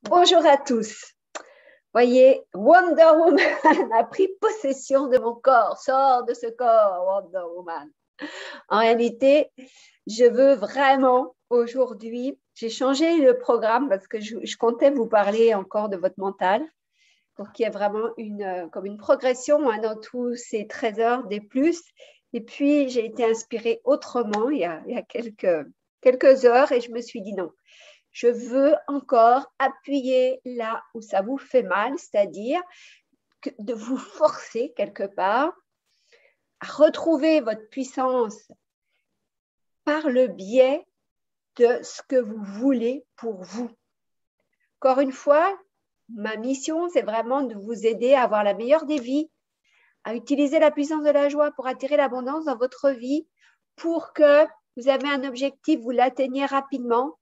Bonjour à tous. Voyez, Wonder Woman a pris possession de mon corps. Sors de ce corps, Wonder Woman. En réalité, je veux vraiment aujourd'hui, j'ai changé le programme parce que je comptais vous parler encore de votre mental pour qu'il y ait vraiment comme une progression dans tous ces 13 heures des plus. Et puis, j'ai été inspirée autrement il y a quelques heures et je me suis dit non. Je veux encore appuyer là où ça vous fait mal, c'est-à-dire de vous forcer quelque part à retrouver votre puissance par le biais de ce que vous voulez pour vous. Encore une fois, ma mission, c'est vraiment de vous aider à avoir la meilleure des vies, à utiliser la puissance de la joie pour attirer l'abondance dans votre vie, pour que vous avez un objectif, vous l'atteigniez rapidement.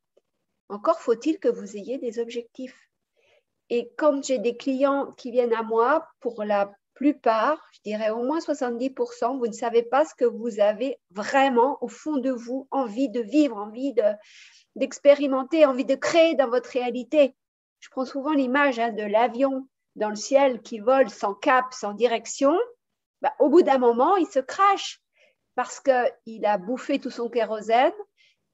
Encore faut-il que vous ayez des objectifs. Et quand j'ai des clients qui viennent à moi, pour la plupart, je dirais au moins 70%, vous ne savez pas ce que vous avez vraiment au fond de vous, envie de vivre, envie d'expérimenter, envie de créer dans votre réalité. Je prends souvent l'image de l'avion dans le ciel qui vole sans cap, sans direction. Au bout d'un moment, il se crache parce qu'il a bouffé tout son kérosène.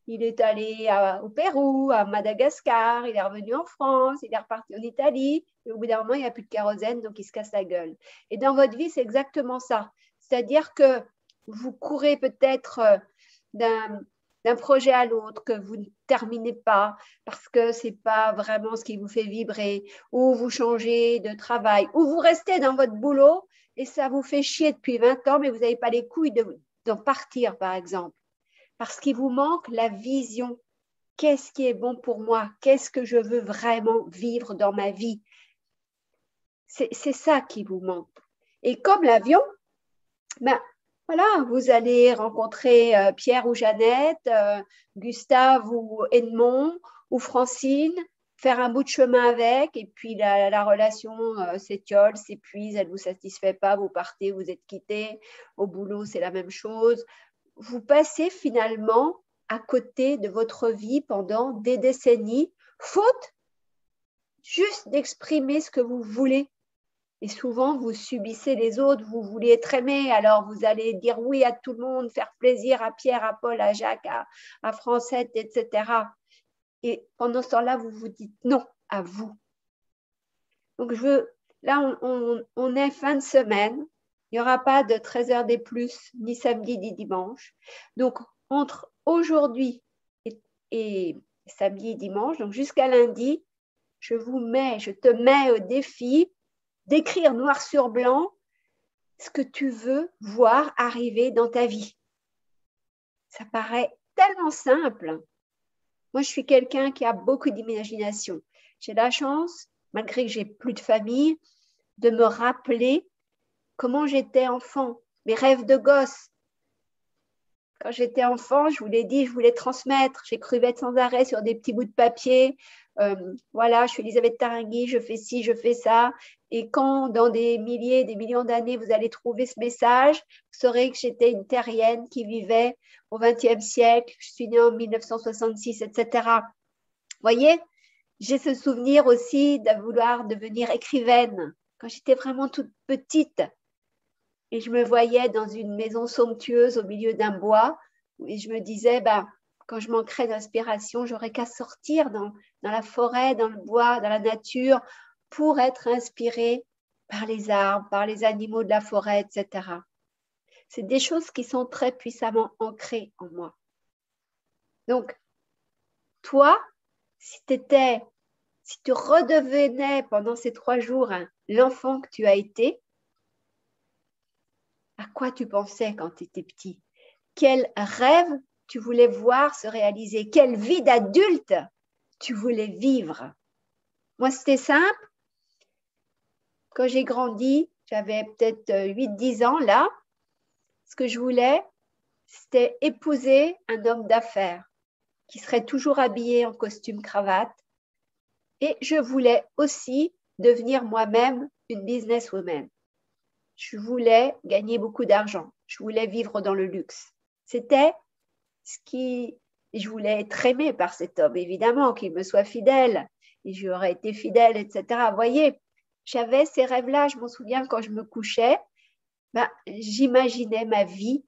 Il est allé au Pérou, à Madagascar, il est revenu en France, il est reparti en Italie, et au bout d'un moment, il n'y a plus de kérosène, donc il se casse la gueule. Et dans votre vie, c'est exactement ça. C'est-à-dire que vous courez peut-être d'un projet à l'autre, que vous ne terminez pas parce que ce n'est pas vraiment ce qui vous fait vibrer, ou vous changez de travail, ou vous restez dans votre boulot et ça vous fait chier depuis 20 ans, mais vous n'avez pas les couilles d'en partir, par exemple. Parce qu'il vous manque la vision. Qu'est-ce qui est bon pour moi? Qu'est-ce que je veux vraiment vivre dans ma vie? C'est ça qui vous manque. Et comme l'avion, voilà, vous allez rencontrer Pierre ou Jeannette, Gustave ou Edmond ou Francine, faire un bout de chemin avec, et puis la relation s'étiole, s'épuise, elle ne vous satisfait pas, vous partez, vous êtes quittés. Au boulot, c'est la même chose. Vous passez finalement à côté de votre vie pendant des décennies, faute juste d'exprimer ce que vous voulez. Et souvent, vous subissez les autres, vous voulez être aimé, alors vous allez dire oui à tout le monde, faire plaisir à Pierre, à Paul, à Jacques, à Francette, etc. Et pendant ce temps-là, vous vous dites non à vous. Donc, là, on est fin de semaine. Il n'y aura pas de 13 heures des plus, ni samedi, ni dimanche. Donc, entre aujourd'hui et samedi et dimanche, donc jusqu'à lundi, je te mets au défi d'écrire noir sur blanc ce que tu veux voir arriver dans ta vie. Ça paraît tellement simple. Moi, je suis quelqu'un qui a beaucoup d'imagination. J'ai la chance, malgré que j'ai plus de famille, de me rappeler comment j'étais enfant, mes rêves de gosse. Quand j'étais enfant, je vous l'ai dit, je voulais transmettre. J'écrivais sans arrêt sur des petits bouts de papier. Voilà, je suis Elisabeth Tarangui, je fais ci, je fais ça. Et quand dans des milliers, des millions d'années, vous allez trouver ce message, vous saurez que j'étais une terrienne qui vivait au XXe siècle. Je suis née en 1966, etc. Vous voyez, j'ai ce souvenir aussi de vouloir devenir écrivaine quand j'étais vraiment toute petite. Et je me voyais dans une maison somptueuse au milieu d'un bois et je me disais, quand je manquerais d'inspiration, j'aurais qu'à sortir dans la forêt, dans le bois, dans la nature pour être inspirée par les arbres, par les animaux de la forêt, etc. C'est des choses qui sont très puissamment ancrées en moi. Donc, toi, si tu redevenais pendant ces 3 jours l'enfant que tu as été, à quoi tu pensais quand tu étais petit? Quel rêve tu voulais voir se réaliser? Quelle vie d'adulte tu voulais vivre? Moi, c'était simple. Quand j'ai grandi, j'avais peut-être 8-10 ans là. Ce que je voulais, c'était épouser un homme d'affaires qui serait toujours habillé en costume cravate. Et je voulais aussi devenir moi-même une businesswoman. Je voulais gagner beaucoup d'argent. Je voulais vivre dans le luxe. C'était je voulais être aimée par cet homme, évidemment, qu'il me soit fidèle. et j'aurais été fidèle, etc. Vous voyez, j'avais ces rêves-là. Je m'en souviens quand je me couchais, j'imaginais ma vie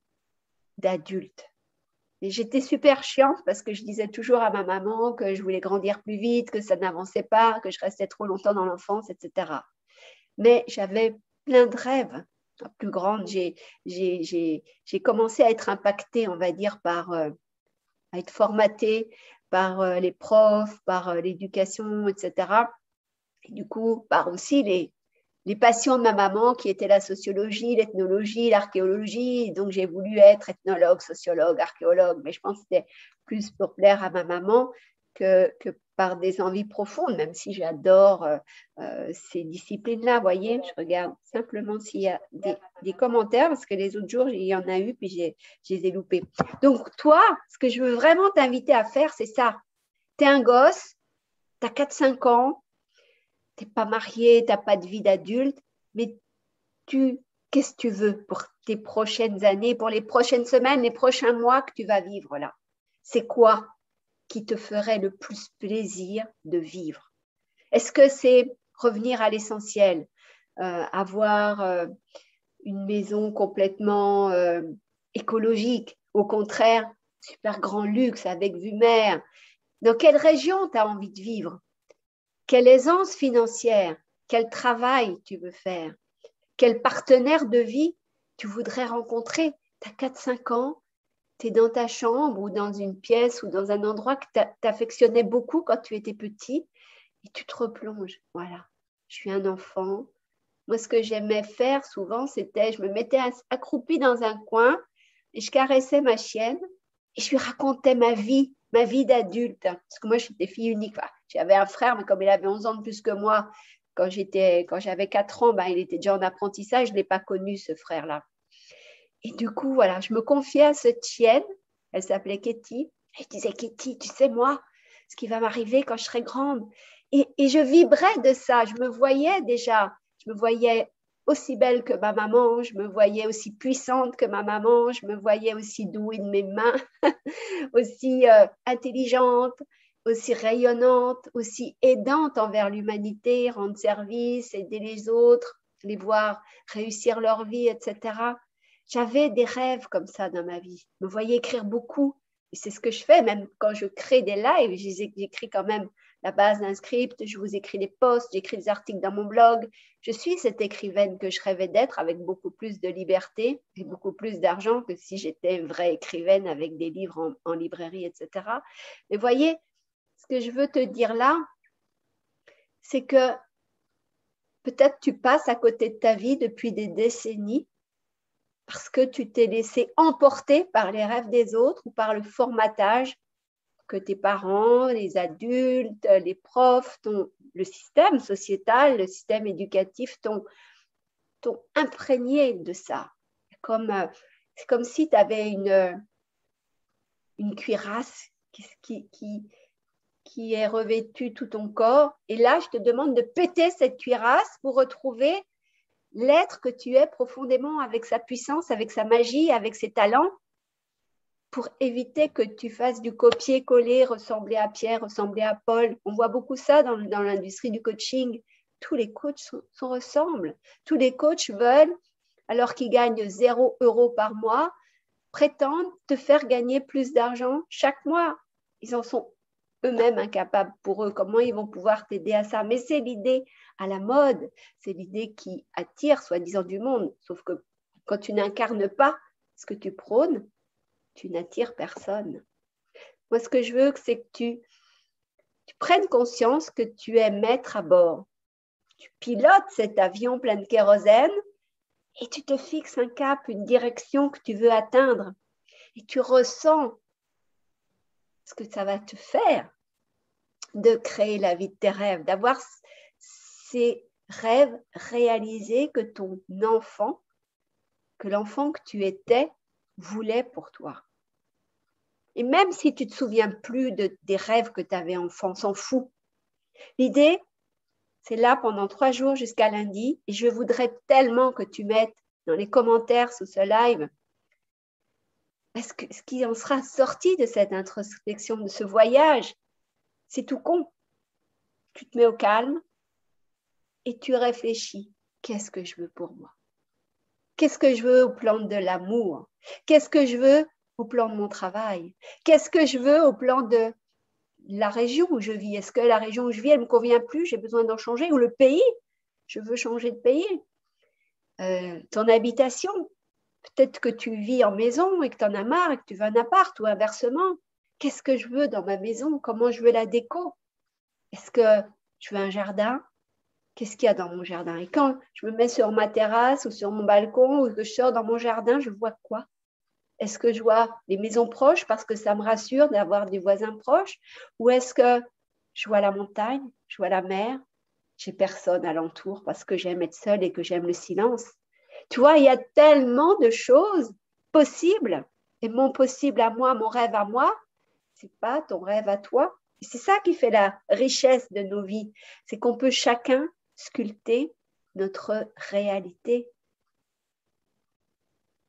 d'adulte. Et j'étais super chiante parce que je disais toujours à ma maman que je voulais grandir plus vite, que ça n'avançait pas, que je restais trop longtemps dans l'enfance, etc. Mais j'avais plein de rêves. Plus grande, j'ai commencé à être impactée, on va dire, à être formatée par les profs, par l'éducation, etc. Et du coup, par aussi les passions de ma maman qui étaient la sociologie, l'ethnologie, l'archéologie. Donc, j'ai voulu être ethnologue, sociologue, archéologue, mais je pense que c'était plus pour plaire à ma maman que par des envies profondes, même si j'adore ces disciplines-là. Vous voyez, je regarde simplement s'il y a des commentaires, parce que les autres jours, il y en a eu, puis je les ai loupés. Donc, toi, ce que je veux vraiment t'inviter à faire, c'est ça. Tu es un gosse, tu as 4-5 ans, tu n'es pas marié, tu n'as pas de vie d'adulte, mais qu'est-ce que tu veux pour tes prochaines années, pour les prochaines semaines, les prochains mois que tu vas vivre là? C'est quoi qui te ferait le plus plaisir de vivre? Est-ce que c'est revenir à l'essentiel, avoir une maison complètement écologique, au contraire, super grand luxe avec vue mer? Dans quelle région tu as envie de vivre? Quelle aisance financière? Quel travail tu veux faire? Quel partenaire de vie tu voudrais rencontrer? Tu as 4-5 ans, tu es dans ta chambre ou dans une pièce ou dans un endroit que tu affectionnais beaucoup quand tu étais petit et tu te replonges. Voilà, je suis un enfant. Moi, ce que j'aimais faire souvent, c'était, je me mettais accroupie dans un coin et je caressais ma chienne et je lui racontais ma vie d'adulte. Parce que moi, j'étais fille unique. Enfin, j'avais un frère, mais comme il avait 11 ans de plus que moi, quand j'avais 4 ans, il était déjà en apprentissage. Je ne l'ai pas connu, ce frère-là. Et du coup, voilà, je me confiais à cette chienne. Elle s'appelait Katie. Et je disais, Katie, tu sais, moi, ce qui va m'arriver quand je serai grande. Et je vibrais de ça. Je me voyais déjà. Je me voyais aussi belle que ma maman. Je me voyais aussi puissante que ma maman. Je me voyais aussi douée de mes mains, aussi intelligente, aussi rayonnante, aussi aidante envers l'humanité, rendre service, aider les autres, les voir réussir leur vie, etc. J'avais des rêves comme ça dans ma vie. Je me voyais écrire beaucoup. Et c'est ce que je fais, même quand je crée des lives, j'écris quand même la base d'un script, je vous écris des posts, j'écris des articles dans mon blog. Je suis cette écrivaine que je rêvais d'être avec beaucoup plus de liberté et beaucoup plus d'argent que si j'étais une vraie écrivaine avec des livres en librairie, etc. Mais voyez, ce que je veux te dire là, c'est que peut-être tu passes à côté de ta vie depuis des décennies parce que tu t'es laissé emporter par les rêves des autres ou par le formatage que tes parents, les adultes, les profs, le système sociétal, le système éducatif t'ont imprégné de ça. C'est comme si tu avais une cuirasse qui est revêtue tout ton corps. Et là, je te demande de péter cette cuirasse pour retrouver l'être que tu es profondément avec sa puissance, avec sa magie, avec ses talents, pour éviter que tu fasses du copier-coller, ressembler à Pierre, ressembler à Paul. On voit beaucoup ça dans l'industrie du coaching. Tous les coachs se ressemblent. Tous les coachs veulent, alors qu'ils gagnent 0 € par mois, prétendent te faire gagner plus d'argent chaque mois. Ils en sont eux-mêmes incapables pour eux. Comment ils vont pouvoir t'aider à ça? Mais c'est l'idée à la mode, c'est l'idée qui attire soi-disant du monde. Sauf que quand tu n'incarnes pas ce que tu prônes, tu n'attires personne. Moi, ce que je veux, c'est que tu prennes conscience que tu es maître à bord. Tu pilotes cet avion plein de kérosène et tu te fixes un cap, une direction que tu veux atteindre. Et tu ressens ce que ça va te faire de créer la vie de tes rêves, d'avoir ces rêves réalisés que l'enfant que tu étais, voulait pour toi. Et même si tu ne te souviens plus des rêves que tu avais enfant, s'en fout. L'idée, c'est là pendant 3 jours jusqu'à lundi. Et je voudrais tellement que tu mettes dans les commentaires sous ce live ce qui en sera sorti de cette introspection, de ce voyage. C'est tout con. tu te mets au calme et tu réfléchis. Qu'est-ce que je veux pour moi? Qu'est-ce que je veux au plan de l'amour? Qu'est-ce que je veux au plan de mon travail? Qu'est-ce que je veux au plan de la région où je vis? Est-ce que la région où je vis, elle ne me convient plus? J'ai besoin d'en changer? Ou le pays? Je veux changer de pays. Ton habitation? Peut-être que tu vis en maison et que tu en as marre et que tu veux un appart ou inversement. Qu'est-ce que je veux dans ma maison? Comment je veux la déco? Est-ce que je veux un jardin? Qu'est-ce qu'il y a dans mon jardin? Et quand je me mets sur ma terrasse ou sur mon balcon ou que je sors dans mon jardin, je vois quoi? Est-ce que je vois les maisons proches parce que ça me rassure d'avoir des voisins proches? Ou est-ce que je vois la montagne, je vois la mer? J'ai personne alentour parce que j'aime être seule et que j'aime le silence. Tu vois, il y a tellement de choses possibles. Et mon possible à moi, mon rêve à moi, c'est pas ton rêve à toi. Et c'est ça qui fait la richesse de nos vies. C'est qu'on peut chacun sculpter notre réalité.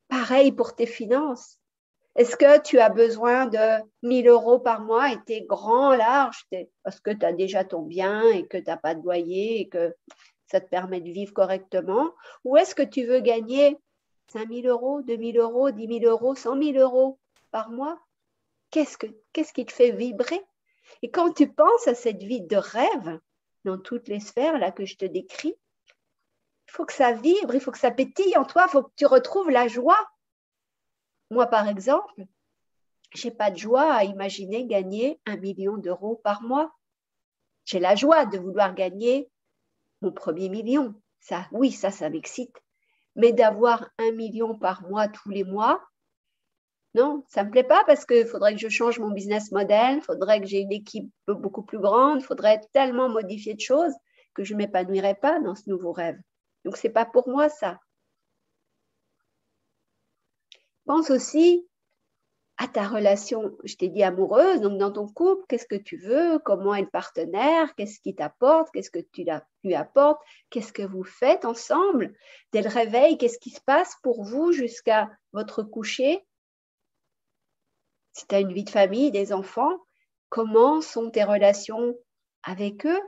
Pareil pour tes finances. Est-ce que tu as besoin de 1 000 € par mois et tu es grand, large, parce que tu as déjà ton bien et que tu n'as pas de loyer et que ça te permet de vivre correctement? Ou est-ce que tu veux gagner 5 000 €, 2 000 €, 10 000 €, 100 000 € par mois? Qu'est-ce qui te fait vibrer? Et quand tu penses à cette vie de rêve, dans toutes les sphères là que je te décris, il faut que ça vibre, il faut que ça pétille en toi, il faut que tu retrouves la joie. Moi, par exemple, je n'ai pas de joie à imaginer gagner 1 million d'euros par mois. J'ai la joie de vouloir gagner mon premier million. Ça, oui, ça m'excite. Mais d'avoir 1 million par mois tous les mois, non, ça ne me plaît pas parce qu'il faudrait que je change mon business model, il faudrait que j'ai une équipe beaucoup plus grande, il faudrait tellement modifier de choses que je ne m'épanouirais pas dans ce nouveau rêve. Donc, ce n'est pas pour moi ça. Pense aussi à ta relation, je t'ai dit amoureuse, donc dans ton couple, qu'est-ce que tu veux, comment est le partenaire, qu'est-ce qui t'apporte, qu'est-ce que tu lui apportes, qu'est-ce que vous faites ensemble, dès le réveil, qu'est-ce qui se passe pour vous jusqu'à votre coucher? Si tu as une vie de famille, des enfants, comment sont tes relations avec eux?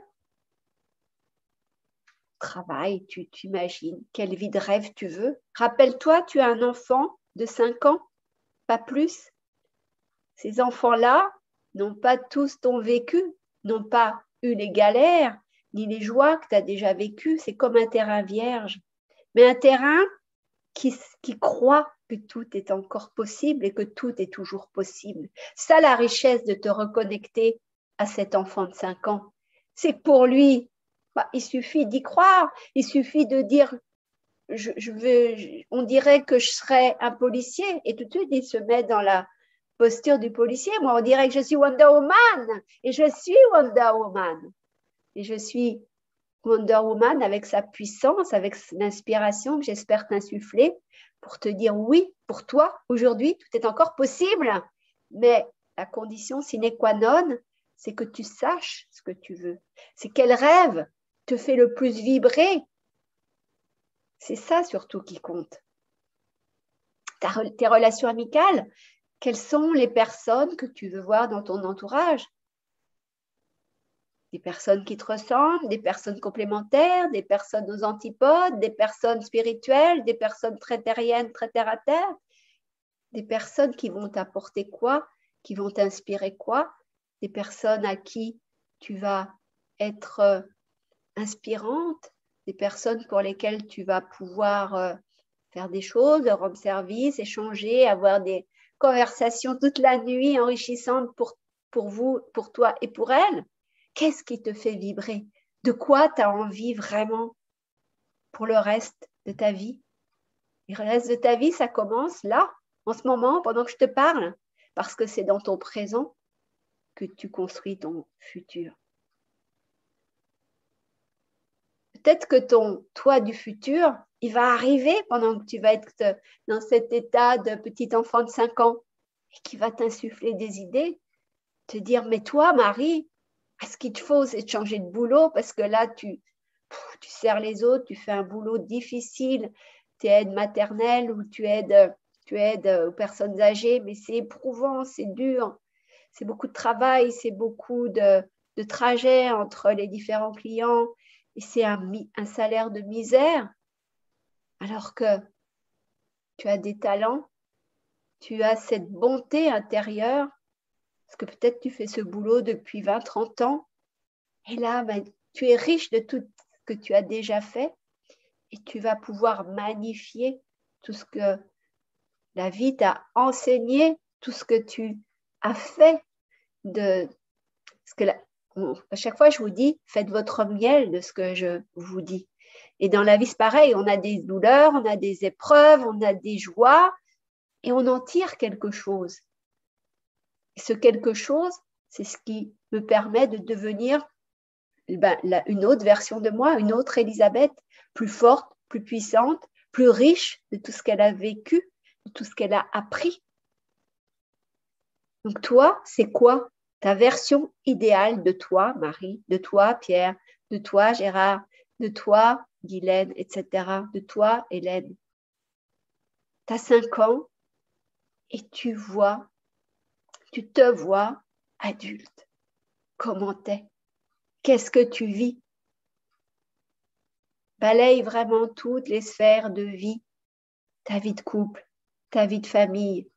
Travail, tu t'imagines, quelle vie de rêve tu veux? Rappelle-toi, tu as un enfant de 5 ans, pas plus. Ces enfants-là n'ont pas tous ton vécu, n'ont pas eu les galères ni les joies que tu as déjà vécues. C'est comme un terrain vierge, mais un terrain qui croit que tout est encore possible et que tout est toujours possible. Ça, la richesse de te reconnecter à cet enfant de 5 ans. C'est que pour lui, il suffit d'y croire, il suffit de dire on dirait que je serais un policier et tout de suite il se met dans la posture du policier. Moi, on dirait que je suis Wonder Woman et je suis Wonder Woman. Et je suis Wonder Woman avec sa puissance, avec l'inspiration que j'espère t'insuffler pour te dire oui, pour toi, aujourd'hui, tout est encore possible. Mais la condition sine qua non, c'est que tu saches ce que tu veux. C'est quel rêve te fait le plus vibrer. C'est ça surtout qui compte. Tes relations amicales, quelles sont les personnes que tu veux voir dans ton entourage? Des personnes qui te ressemblent, des personnes complémentaires, des personnes aux antipodes, des personnes spirituelles, des personnes très terriennes, très terre à terre, des personnes qui vont t'apporter quoi, qui vont t'inspirer quoi, des personnes à qui tu vas être inspirante, des personnes pour lesquelles tu vas pouvoir faire des choses, leur rendre service, échanger, avoir des conversations toute la nuit enrichissantes pour vous, pour toi et pour elles. Qu'est-ce qui te fait vibrer? De quoi tu as envie vraiment pour le reste de ta vie? Et le reste de ta vie, ça commence là, en ce moment, pendant que je te parle, parce que c'est dans ton présent que tu construis ton futur. Peut-être que ton toi du futur, il va arriver pendant que tu vas être dans cet état de petit enfant de 5 ans et qui va t'insuffler des idées, te dire, mais toi, Marie, ce qu'il te faut, c'est de changer de boulot parce que là, tu sers les autres, tu fais un boulot difficile, tu es aide maternelle ou tu aides aux personnes âgées, mais c'est éprouvant, c'est dur, c'est beaucoup de travail, c'est beaucoup de trajet entre les différents clients et c'est un salaire de misère, alors que tu as des talents, tu as cette bonté intérieure, parce que peut-être tu fais ce boulot depuis 20, 30 ans, et là, ben, tu es riche de tout ce que tu as déjà fait, et tu vas pouvoir magnifier tout ce que la vie t'a enseigné, tout ce que tu as fait. Parce que à chaque fois, je vous dis, faites votre miel de ce que je vous dis. Et dans la vie, c'est pareil, on a des douleurs, on a des épreuves, on a des joies, et on en tire quelque chose. Et ce quelque chose, c'est ce qui me permet de devenir une autre version de moi, une autre Elisabeth, plus forte, plus puissante, plus riche de tout ce qu'elle a vécu, de tout ce qu'elle a appris. Donc toi, c'est quoi ta version idéale de toi, Marie, de toi, Pierre, de toi, Gérard, de toi, Guylaine, etc., de toi, Hélène. Tu as 5 ans et tu te vois adulte. Comment t'es? Qu'est-ce que tu vis? Balaye vraiment toutes les sphères de vie, ta vie de couple, ta vie de famille,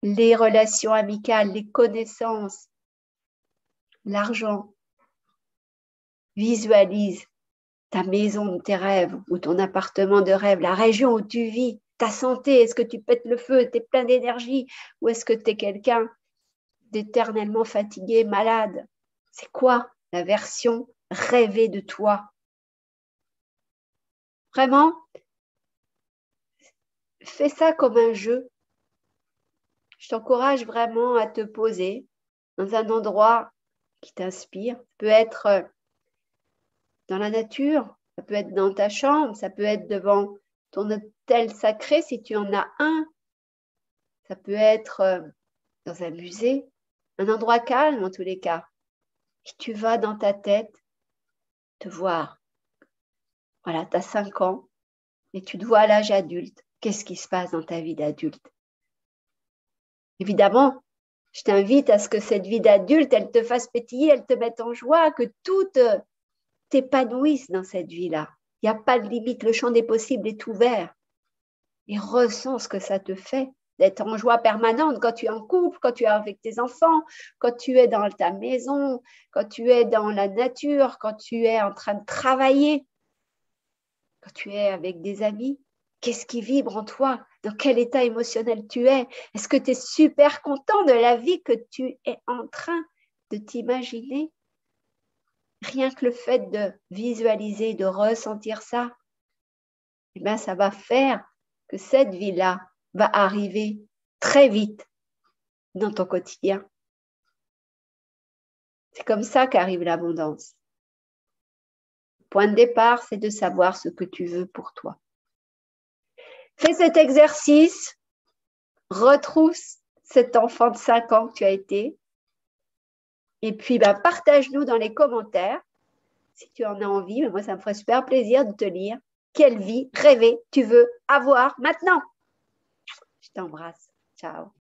les relations amicales, les connaissances, l'argent. Visualise ta maison de tes rêves ou ton appartement de rêve, la région où tu vis, ta santé, est-ce que tu pètes le feu, tu es plein d'énergie ou est-ce que tu es quelqu'un d'éternellement fatigué, malade? C'est quoi la version rêvée de toi? Vraiment, fais ça comme un jeu. Je t'encourage vraiment à te poser dans un endroit qui t'inspire. Ça peut être dans la nature, ça peut être dans ta chambre, ça peut être devant ton hôtel sacré si tu en as un. Ça peut être dans un musée, un endroit calme en tous les cas. Et tu vas dans ta tête te voir. Voilà, tu as 5 ans et tu te vois à l'âge adulte. Qu'est-ce qui se passe dans ta vie d'adulte? Évidemment, je t'invite à ce que cette vie d'adulte, elle te fasse pétiller, elle te mette en joie, que tout t'épanouisse dans cette vie-là. Il n'y a pas de limite, le champ des possibles est ouvert. Et ressens ce que ça te fait d'être en joie permanente quand tu es en couple, quand tu es avec tes enfants, quand tu es dans ta maison, quand tu es dans la nature, quand tu es en train de travailler, quand tu es avec des amis. Qu'est-ce qui vibre en toi? Dans quel état émotionnel tu es? Est-ce que tu es super content de la vie que tu es en train de t'imaginer? Rien que le fait de visualiser, de ressentir ça, eh bien, ça va faire que cette vie-là va arriver très vite dans ton quotidien. C'est comme ça qu'arrive l'abondance. Le point de départ, c'est de savoir ce que tu veux pour toi. Fais cet exercice, retrouve cet enfant de 5 ans que tu as été, et puis partage-nous dans les commentaires si tu en as envie. Mais moi, ça me ferait super plaisir de te lire. Quelle vie rêvée tu veux avoir maintenant? Je t'embrasse. Ciao.